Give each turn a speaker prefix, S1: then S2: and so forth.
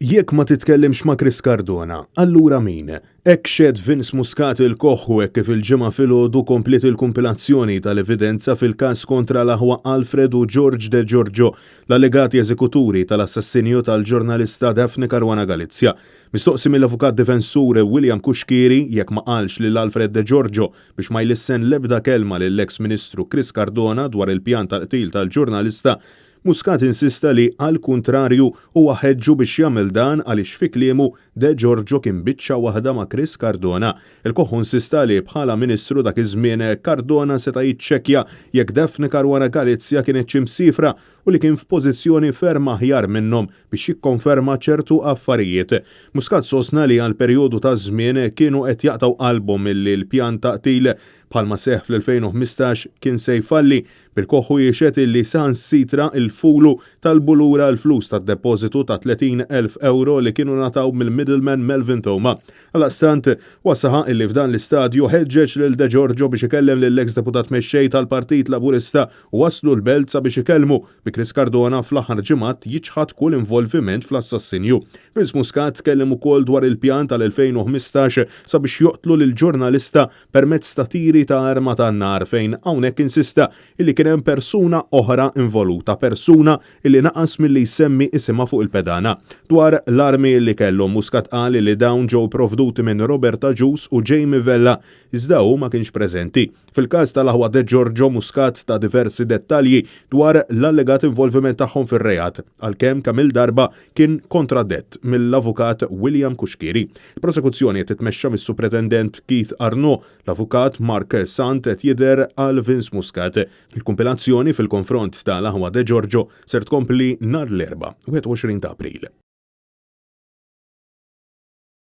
S1: Jekk ma titkellimx ma' Chris Cardona, allura min? Hekk xehed Vince Muscat il-Koħ u hekk kif il-ġimgħa filgħodu komplet il-kompilazzjoni tal-evidenza fil-każ kontra l-aħwa Alfred u George De Giorgio, l-allegati eżekuturi tal-assassinju tal-ġurnalista Daphne Caruana Galizia. Mistoqsi mill-avukat difensur William Kuxkieri jekk ma qalx lil Alfred De Giorgio biex ma jlissen l-ebda kelma lill-eks Ministru Chris Cardona dwar il-pjan tal-qtil tal-ġurnalista, Muscat insista li għal-kuntrarju huwa ħeġġu biex jagħmel dan għaliex fi kliemu De Giorgio kien biċċa waħda ma' Chris Cardona. Il-Koħ insista li bħala Ministru dak iż-żmien Cardona seta' jiċċekkja jekk Daphne Caruana Galizia kienet ċimsifra u li kien f'pożizzjoni ferm aħjar minnhom biex jikkonferma ċertu affarijiet. Muscat sostna li għal perjodu ta' żmien kienu qed jaqtaw qalbhom milli l-pjan ta' qtil bħalma seħħ fl-2015 kien se jfalli. Bil-Koħ jiexet illi saħansitra il-fulu tal-bulura l-flus tad-depożitu ta' 30,000 euro li kienu nataw mill-middleman Melvin Thoma. Għal-astant wasaħa illi f'dan l-istadju ħeġġeġ lil De Giorgio biex ikellem lill-eks deputat mexxej tal-Partit Laburista u waslu l-belt sabiex ikellmu bi Chris Cardona fl-aħħar ġimgħat jiġħad kull involviment fl-assassinju. Vince Muscat tkellem ukoll dwar il-pjan tal-2015 sabiex joqtlu lill-ġurnalista permezz ta' tiri ta' arma tan-nar fejn hawnhekk insista illi kien hemm persuna oħra involuta, persuna illi naqas milli jsemmi isimha fuq il-pedana. Dwar l-armi li kellhom Muscat qal li dawn ġew provduti minn Roberta Gius u Jamie Vella iżda hu ma kienx preżenti. Fil-każ tal-aħwa De Giorgio Muscat ta' diversi dettalji dwar l-allegat involviment tagħhom fir-reat, għalkemm kemm il-darba kien kontradett mill-avukat William Kuxkieri. Il-prosekuzzjoni qed titmexxa mis-Supretendent Keith Arnaud, l-avukat Mark Sant qed jidher għal Vince Muscat. Il-kompilazzjoni fil-konfront tal-aħwa De Giorgio ser tkompli nhar l-4, 21 ta' April.